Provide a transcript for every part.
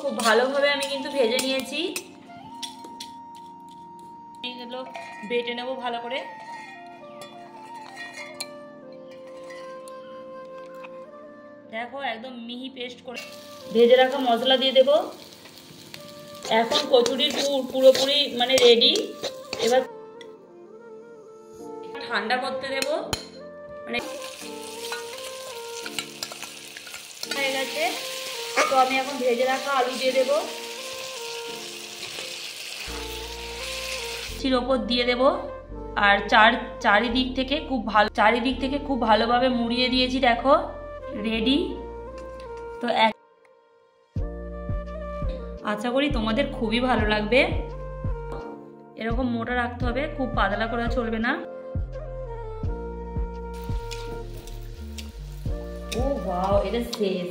খুব ভালোভাবে আমি কিন্তু ভেজে নিয়েছি। এগুলো বেটে নেব ভালো করে। দেখো একদম মিহি পেস্ট করে ভেজে রাখা মশলা দিয়ে দেব। এখন কচুরির পুর পুরোপুরি মানে রেডি। এবার ঠান্ডা করতে দেব, মানে হয়ে গেছে। তো আমি এখন ভেজে রাখা আলু দিয়ে দেব, চির ওপর দিয়ে দেব। আর চারিদিক থেকে খুব ভালোভাবে মুড়িয়ে দিয়েছি। দেখো রেডি। তো আশা করি তোমাদের খুবই ভালো লাগবে। এরকম মোটা রাখতে হবে, খুব পাতলা করা চলবে না। ও ওয়াও, এটা শেষ।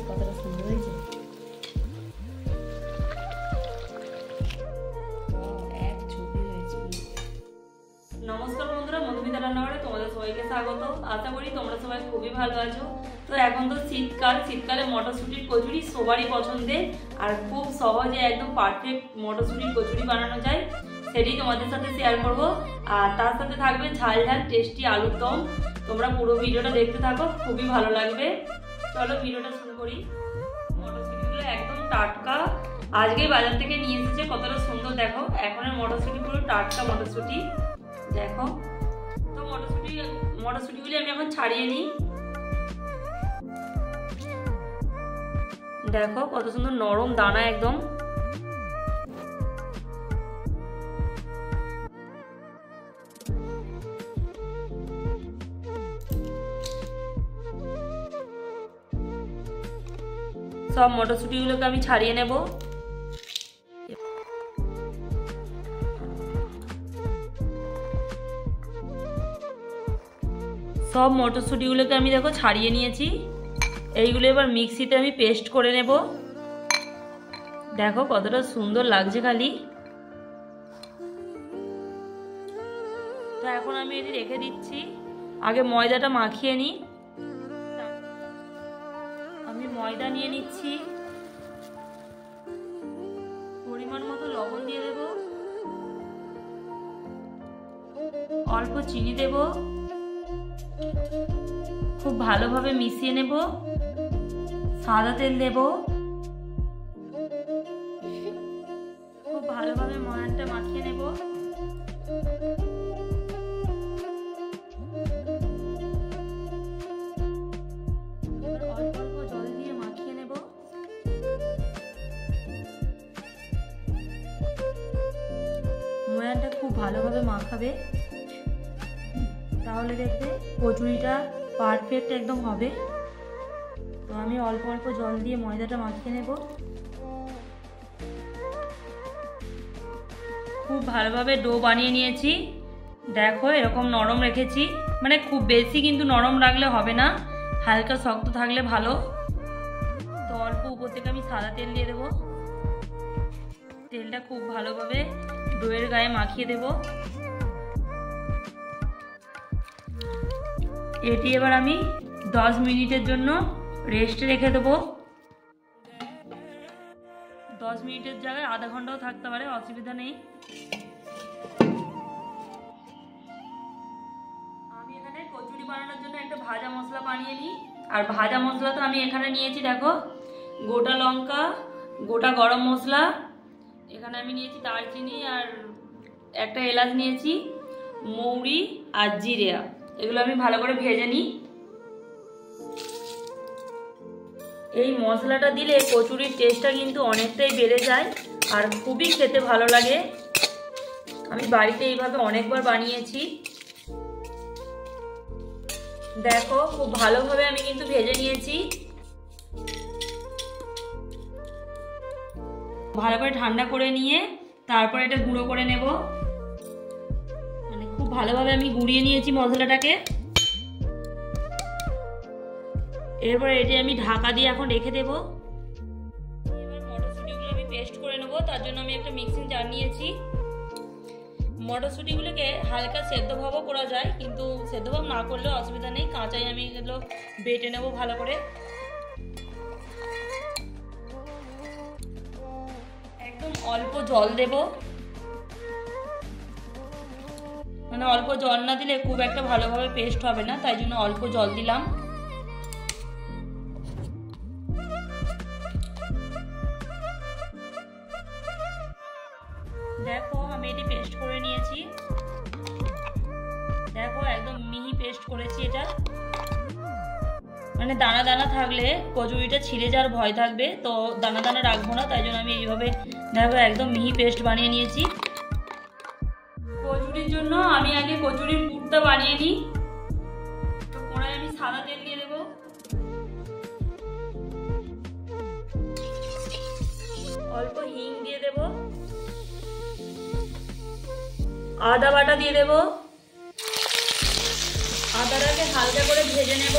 কতটা সুন্দর হয়েছে। নমস্কার বন্ধুরা, মধুমিতা রান্নাঘরে তোমাদের সবাইকে স্বাগত। আশা করি তোমরা সবাই খুবই ভালো আছো। তো এখন তো শীতকালে মটরশুঁটির কচুরি সবারই পছন্দের, আর খুব সহজে একদম পারফেক্ট মটরশুঁটির কচুরি বানানো যায়, সেটাই তোমাদের সাথে শেয়ার করব। আর তার সাথে থাকবে ঝাল ঝাল টেস্টি আলুর দম। তোমরা পুরো ভিডিওটা দেখতে থাকো, খুবই ভালো লাগবে। চলো ভিডিওটা শুরু করি। মটরশুঁটিগুলো একদম টাটকা, আজকেই বাজার থেকে নিয়ে এসেছে। কতটা সুন্দর দেখো, এখনের মটরশুঁটি পুরো টাটকা মটরশুঁটি। দেখো তো মটরশুঁটিগুলি আমি এখন ছাড়িয়ে নিই। দেখো কত সুন্দর নরম দানা একদম। সব মটরশুঁটিগুলোকে আমি ছাড়িয়ে নেব। সব মটরশুঁটিগুলোকে আমি দেখো ছাড়িয়ে নিয়েছি। এইগুলো এবার মিক্সিতে আমি পেস্ট করে নেব। দেখো কতটা সুন্দর লাগছে খালি। তো এখন আমি এটি রেখে দিচ্ছি। আগে ময়দাটা মাখিয়ে নিই। আমি ময়দা নিয়ে নিচ্ছি, পরিমাণ মতো লবণ দিয়ে দেব, অল্প চিনি দেব, খুব ভালোভাবে মিশিয়ে নেব। সাদা তেল দেব, খুব ভালোভাবে ময়ানটা মাখিয়ে নেব। অল্প অল্প জল দিয়ে মাখিয়ে নেব। ময়ানটা খুব ভালোভাবে মাখাবে, তাহলে দেখবে কচুরিটা পারফেক্ট একদম হবে। তো আমি অল্প অল্প জল দিয়ে ময়দাটা মাখিয়ে নেব। খুব ভালোভাবে ডো বানিয়ে নিয়েছি। দেখো এরকম নরম রেখেছি, মানে খুব বেশি কিন্তু নরম রাখলে হবে না, হালকা শক্ত থাকলে ভালো। তো অল্প উপর থেকে আমি সাদা তেল দিয়ে দেবো। তেলটা খুব ভালোভাবে ডোয়ের গায়ে মাখিয়ে দেব। এটি এবার আমি 10 মিনিটের জন্য রেস্টে রেখে দেবো। 10 মিনিটের জায়গায় আধা ঘন্টাও থাকতে পারে, অসুবিধা নেই। আমি এখানে কচুরি বানানোর জন্য একটা ভাজা মশলা বানিয়ে নিই। আর ভাজা মশলা তো আমি এখানে নিয়েছি, দেখো গোটা লঙ্কা, গোটা গরম মশলা, এখানে আমি নিয়েছি দারচিনি আর একটা এলাচ নিয়েছি, মৌরি আর জিরে। এগুলো আমি ভালো করে ভেজে নিই। এই মশলাটা দিলে কচুরির টেস্টটা কিন্তু অনেকটাই বেড়ে যায় আর খুবই খেতে ভালো লাগে। আমি বাড়িতে এইভাবে অনেকবার বানিয়েছি। দেখো খুব ভালোভাবে আমি কিন্তু ভেজে নিয়েছি। ভালো করে ঠান্ডা করে নিয়ে তারপর এটা গুঁড়ো করে নেব। মানে খুব ভালোভাবে আমি গুঁড়িয়ে নিয়েছি মশলাটাকে। এরপর এটি আমি ঢাকা দিয়ে এখন রেখে দেব। এবার মটরশুঁটিগুলো আমি পেস্ট করে নেব। তার জন্য আমি একটা মিক্সিং জার নিয়েছি। মটরশুঁটিগুলোকে হালকা সেদ্ধ ভাবও করা যায়, কিন্তু সেদ্ধ ভাব না করলেও অসুবিধা নেই, কাঁচাই আমি এগুলো বেটে নেব ভালো করে। অল্প জল দেব, মানে অল্প জল না দিলে খুব একটা ভালোভাবে পেস্ট হবে না, তাই জন্য অল্প জল দিলাম। দেখো আমি এটি পেস্ট করে নিয়েছি, দেখো একদম মিহি পেস্ট করেছি। এটা মানে দানা দানা থাকলে কচুরিটা ছিঁড়ে যাওয়ার ভয় থাকবে, তো দানা দানা রাখবো না, তাই জন্য আমি এইভাবে দেখো একদম মিহি পেস্ট বানিয়ে নিয়েছি। কচুরির জন্য আমি আগে কচুরির পুরটা বানিয়ে নিই। তো কড়াই আমি সাদা তেল দিয়ে দেবো, অল্প হিং দিয়ে দেব, আদা বাটা দিয়ে দেব, আদাটাকে হালকা করে ভেজে নেব।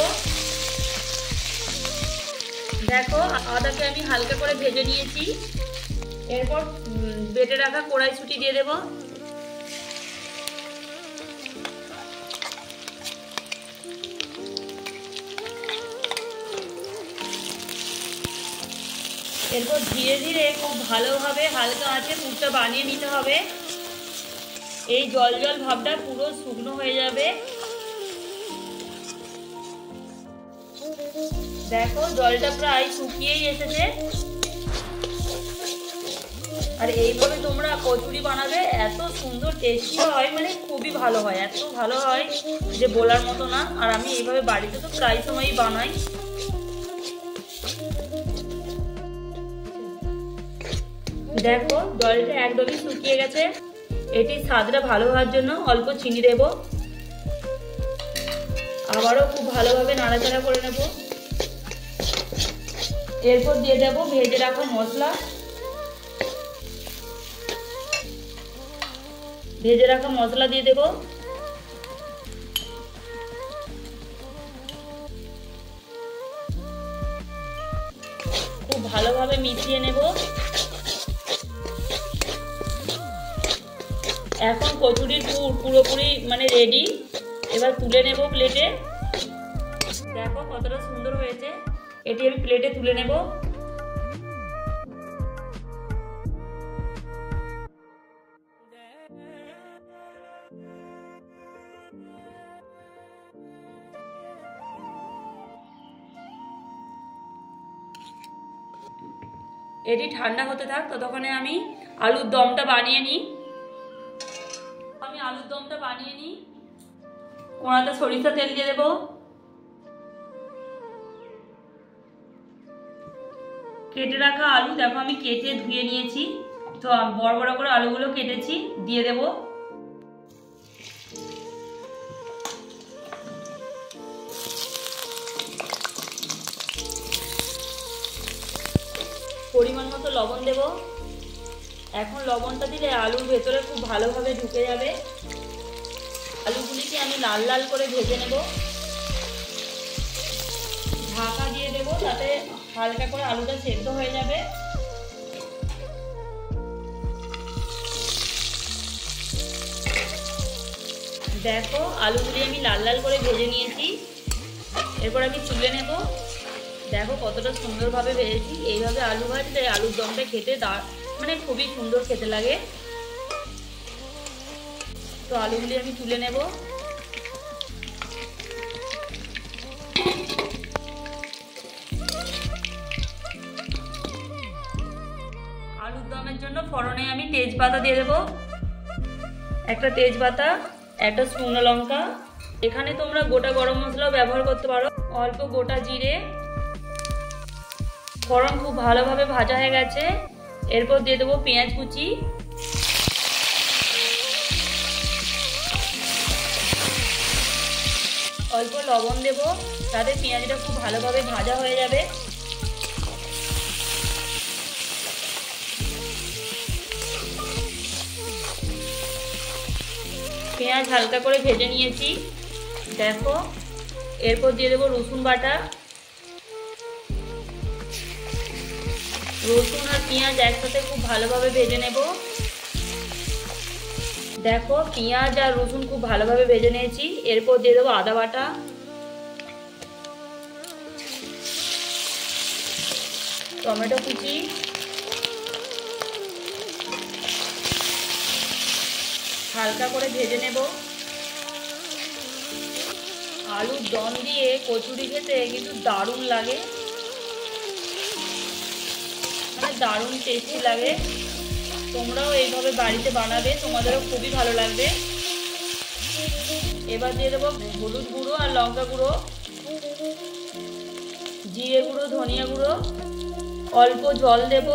দেখো আদাকে আমি হালকা করে ভেজে নিয়েছি। এরপর বেটে রাখা কড়াইশুঁটি দিয়ে দেব, এরপর ধীরে ধীরে খুব ভালোভাবে হালকা আঁচে পুরটা বানিয়ে নিতে হবে। এই জল জল ভাবটা পুরো শুকনো হয়ে যাবে। দেখো জলটা প্রায় শুকিয়েই এসেছে। আর এইভাবে তোমরা কচুরি বানাবে, এত সুন্দর টেস্টি হয়, মানে খুবই ভালো হয়, এত ভালো হয় যে বলার মতো না। আর আমি এইভাবে বাড়িতে তো প্রায় সময়ই বানাই। দেখো জলটা একদমই শুকিয়ে গেছে। এটি স্বাদটা ভালো হওয়ার জন্য অল্প চিনি দেব, আবারও খুব ভালোভাবে নাড়াচাড়া করে নেব। এরপর দিয়ে দেব ভেজে রাখা মশলা, ভেজে রাখা মশলা দিয়ে দেব, খুব ভালোভাবে মিশিয়ে নেব। এখন কচুরির পুর পুরোপুরি মানে রেডি। এবার তুলে নেব প্লেটে। দেখো কতটা সুন্দর হয়েছে। এটি আমি প্লেটে তুলে নেব। এটি ঠান্ডা হতে থাক, ততক্ষণে আমি আলুর দমটা বানিয়ে নিই। আমি আলুর দমটা বানিয়ে নিই। কড়াতে সরিষা তেল দিয়ে দেবো, কেটে রাখা আলু দেখো আমি কেটে ধুয়ে নিয়েছি, তো বড় বড় করে আলুগুলো কেটেছি দিয়ে দেব। পরিমাণ মতো লবণ দেব। এখন লবণটা দিলে আলুর ভেতরে খুব ভালোভাবে ঢুকে যাবে। আলুগুলিকে আমি লাল লাল করে ভেজে নেব। ঢাকা দিয়ে দেব, যাতে হালকা করে আলুটা সেদ্ধ হয়ে যাবে। দেখো আলুগুলি আমি লাল লাল করে ভেজে নিয়েছি। এরপর আমি তুলে নেব। দেখো কতটা সুন্দরভাবে ভেজেছি। এইভাবে আলু ভাজলে আলুর দমটা খেতে মানে খুবই সুন্দর খেতে লাগে। তো আলুগুলি আমি তুলে নেব। আলুর দমের জন্য ফোড়নে আমি তেজপাতা দিয়ে দেবো, একটা তেজপাতা, একটা শুকনো লঙ্কা। এখানে তোমরা গোটা গরম মশলাও ব্যবহার করতে পারো, অল্প গোটা জিরে। ফোড়ন খুব ভালোভাবে ভাজা হয়ে গেছে। এরপর দিয়ে দেবো পেঁয়াজ কুচি, অল্প লবণ দেব, তাতে পেঁয়াজটা খুব ভালোভাবে ভাজা হয়ে যাবে। পেঁয়াজ হালকা করে ভেজে নিয়েছি। দেখো এরপর দিয়ে দেবো রসুন বাটা। রসুন আর পেঁয়াজ একসাথে খুব ভালোভাবে ভেজে নেব। দেখো পেঁয়াজ আর রসুন খুব ভালোভাবে ভেজে নিয়েছি। এরপর দিয়ে দেবো আদা বাটা, টমেটো কুচি, হালকা করে ভেজে নেব। আলুর দম দিয়ে কচুরি খেতে কিন্তু দারুণ লাগে, মানে দারুণ টেস্টি লাগে। তোমরাও এইভাবে বাড়িতে বানাবে, তোমাদেরও খুবই ভালো লাগবে। এবার দিয়ে দেবো হলুদ গুঁড়ো আর লঙ্কা গুঁড়ো, জিরে গুঁড়ো, ধনিয়া গুঁড়ো, অল্প জল দেব।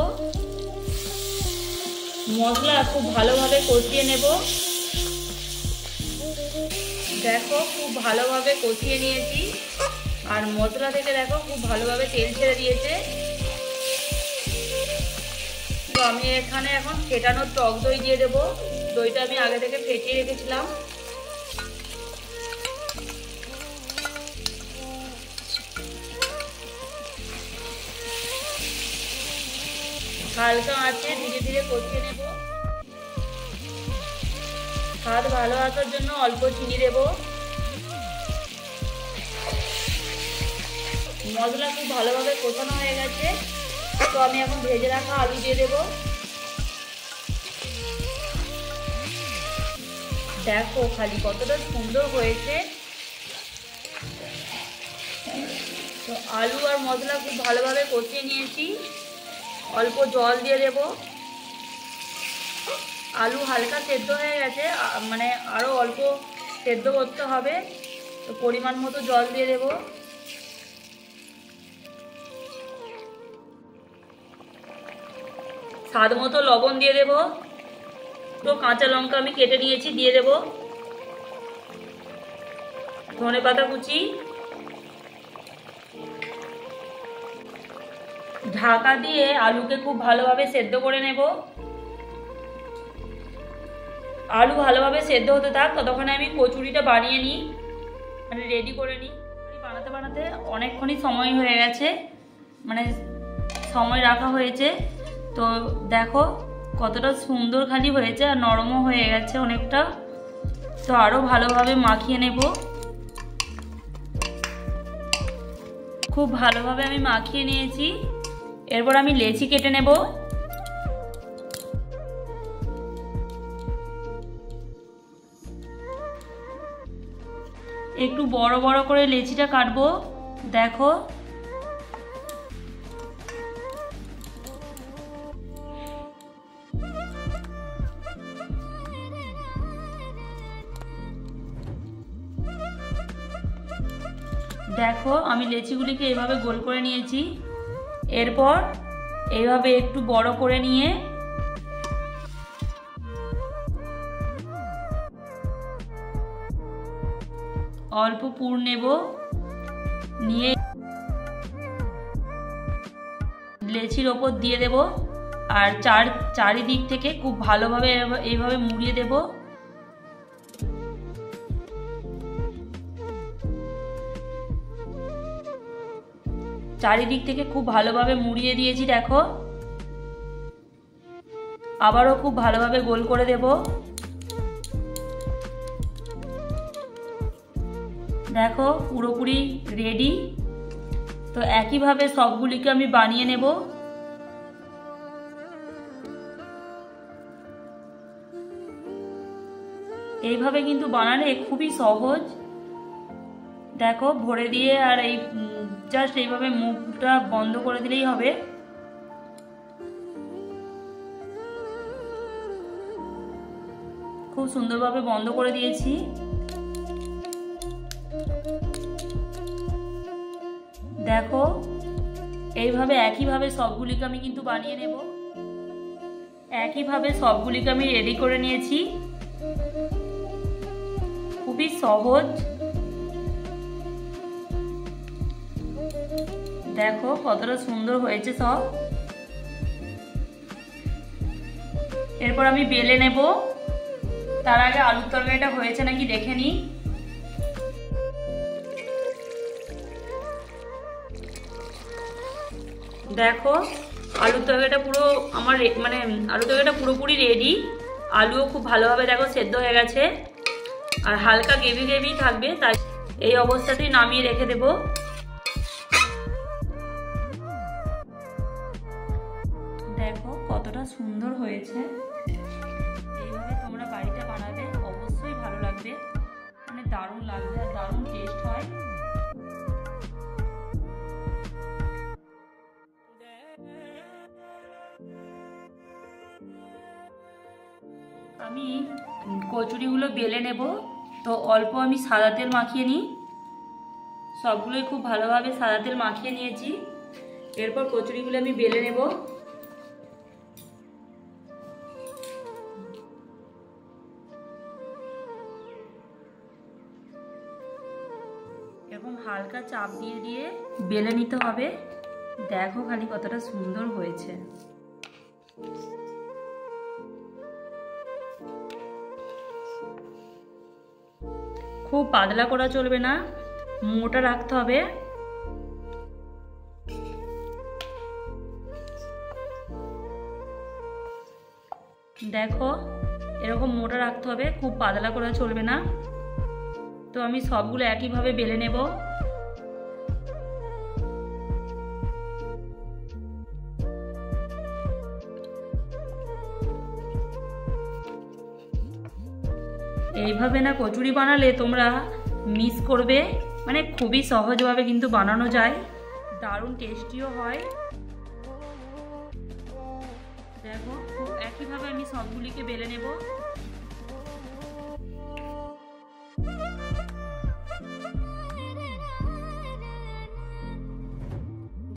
মশলা খুব ভালোভাবে কষিয়ে নেব। দেখো খুব ভালোভাবে কষিয়ে নিয়েছি, আর মশলা থেকে দেখো খুব ভালোভাবে তেল ছেড়ে দিয়েছে। তো আমি এখানে এখন ফেটানো টক দই দিয়ে দেবো। দইটা আমি আগে থেকে ফেটিয়ে রেখেছিলাম। হালকা আঁচে ধীরে ধীরে কষিয়ে নেব। স্বাদ ভালো আসার জন্য অল্প চিনি দেব। মশলা খুব ভালোভাবে কষানো হয়ে গেছে, তো আমি এখন ভেজে রাখা আলু দিয়ে দেব। দেখো খালি কতটা সুন্দর হয়েছে। তো আলু আর মশলা খুব ভালোভাবে কষিয়ে নিয়েছি। অল্প জল দিয়ে দেব। আলু হালকা সেদ্ধ হয়ে গেছে, মানে আরও অল্প সেদ্ধ করতে হবে, তো পরিমাণ মতো জল দিয়ে দেব। স্বাদ মতো লবণ দিয়ে দেব। তো কাঁচা লঙ্কা আমি কেটে নিয়েছি, দিয়ে দেব। ধনেপাতা কুচি। ঢাকা দিয়ে আলুকে খুব ভালোভাবে সেদ্ধ করে নেব। আলু ভালোভাবে সেদ্ধ হতে থাক, ততক্ষণে আমি কচুরিটা বানিয়ে নিই, মানে রেডি করে নিই। বানাতে বানাতে অনেকক্ষণই সময় হয়ে গেছে, মানে সময় রাখা হয়েছে। তো দেখো কতটা সুন্দর খালি হয়েছে, আর নরমও হয়ে গেছে অনেকটা। তো আরও ভালোভাবে মাখিয়ে নেব। খুব ভালোভাবে আমি মাখিয়ে নিয়েছি। এরপর আমি লেচি কেটে নেব। একটু বড় বড় করে লেচিটা কাটবো। দেখো দেখো আমি লেচিগুলিকে এইভাবে গোল করে নিয়েছি। এরপর এইভাবে একটু বড় করে নিয়ে অল্প পুর নেব, নিয়ে লেচির ওপর দিয়ে দেব, আর চারিদিক থেকে খুব ভালোভাবে এইভাবে মুড়িয়ে দেব। চারিদিক থেকে খুব ভালোভাবে মুড়িয়ে দিয়েছি। দেখো আবারও খুব ভালোভাবে গোল করে দেব। দেখো পুরোপুরি রেডি। তো একইভাবে সবগুলিকে আমি বানিয়ে নেব। এইভাবে কিন্তু বানালে খুবই সহজ। দেখো ভরে দিয়ে আর এই জাস্ট এইভাবে মুখটা বন্ধ করে দিলেই হবে। খুব সুন্দরভাবে বন্ধ করে দিয়েছি। দেখো এইভাবে একইভাবে সবগুলিকে আমি কিন্তু বানিয়ে নেব। একইভাবে সবগুলিকে আমি রেডি করে নিয়েছি। খুবই সহজ। দেখো কতটা সুন্দর হয়েছে সব। এরপর আমি বেলে নেব। তার আগে আলুর তরকারিটা হয়েছে নাকি দেখে নিই। দেখো আলুর তরকারিটা পুরো আমার মানে আলুর তরকারিটা পুরোপুরি রেডি। আলুও খুব ভালোভাবে দেখো সেদ্ধ হয়ে গেছে, আর হালকা গ্রেভি গ্রেভি থাকবে, তাই এই অবস্থাতেই নামিয়ে রেখে দেব। দেখো কতটা সুন্দর হয়েছে। এইভাবে তোমরা বাড়িতে বানাবে। দারুণ লাগবে আর দারুণ টেস্ট হয়। আমি কচুরিগুলো বেলে নেব, তো অল্প আমি সাদা তেল মাখিয়ে নিই। সবগুলোই খুব ভালোভাবে সাদা তেল মাখিয়ে নিয়েছি। এরপর কচুরিগুলো আমি বেলে নেব। এরকম হালকা চাপ দিয়ে দিয়ে বেলে নিতে হবে। দেখো খালি কতটা সুন্দর হয়েছে। খুব পাতলা করা চলবে না, মোটা রাখতে হবে। দেখো এরকম মোটা রাখতে হবে, খুব পাতলা করা চলবে না। তো আমি সবগুলো একইভাবে বেলে নেব। এইভাবে না কচুরি বানালে তোমরা মিস করবে, মানে খুবই সহজভাবে কিন্তু বানানো যায়, দারুণ টেস্টিও হয়। দেখো একইভাবে আমি সবগুলিকে বেলে নেব।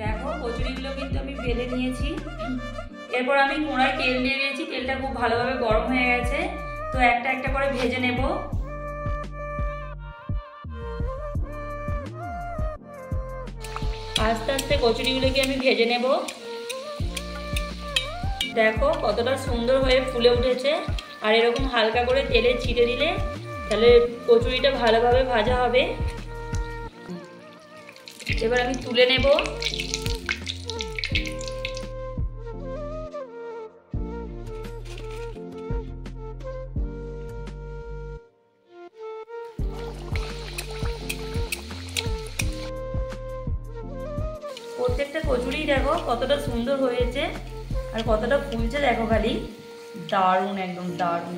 দেখো কচুরিগুলো কিন্তু আমি বেলে নিয়েছি। এরপর আমি কড়াই তেল দিয়ে দিয়েছি, তেলটা খুব ভালোভাবে গরম হয়ে গেছে। তো একটা একটা করে ভেজে নেব। আস্তে আস্তে কচুরিগুলোকে আমি ভেজে নেব। দেখো কতটা সুন্দর হয়ে ফুলে উঠেছে। আর এরকম হালকা করে তেলে ছিটে দিলে তাহলে কচুরিটা ভালোভাবে ভাজা হবে। এবার আমি তুলে নেব। প্রত্যেকটা কচুরি দেখো কতটা সুন্দর হয়েছে আর কতটা ফুলছে, দেখো খালি দারুণ, একদম দারুণ।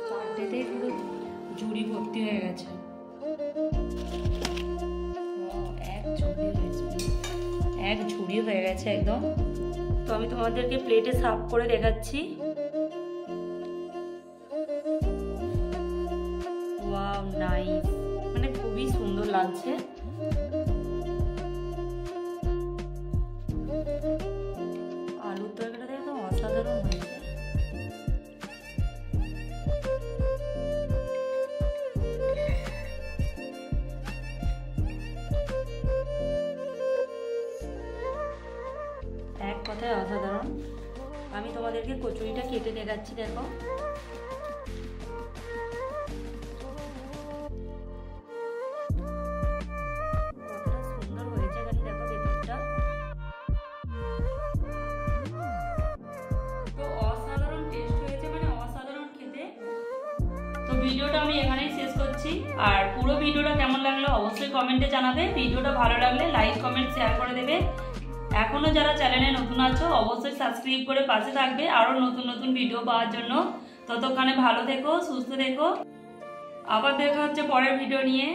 চারটেতেই পুরো ঝুড়ি ভর্তি হয়ে গেছে। এক ঝুড়ি হয়ে গেছে একদম। তো আমি তোমাদেরকে প্লেটে সার্ভ করে দেখাচ্ছি। ওয়াও নাইস, মানে খুবই সুন্দর লাগছে। আলুর তরকারিটা দেখো অসাধারণ হয়েছে। এক কথায় অসাধারণ। আমি তোমাদেরকে কচুরিটা কেটে দেখাচ্ছি। দেখো কতটা সুন্দর হয়েছে, খালি দেখো ভেতরটা। তো অসাধারণ টেস্ট হয়েছে, মানে অসাধারণ খেতে। তো ভিডিওটা আমি এখানেই শেষ করছি। আর পুরো ভিডিওটা কেমন লাগলো অবশ্যই কমেন্টে জানাবে। ভিডিওটা ভালো লাগলে লাইক কমেন্ট শেয়ার করে দেবে। এখনো যারা চ্যানেলে নতুন আছো অবশ্যই সাবস্ক্রাইব করে পাশে থাকবে আরো নতুন নতুন ভিডিও পাওয়ার জন্য। ততক্ষণে ভালো থেকো, সুস্থ থেকো। আবার দেখা হচ্ছে পরের ভিডিও নিয়ে।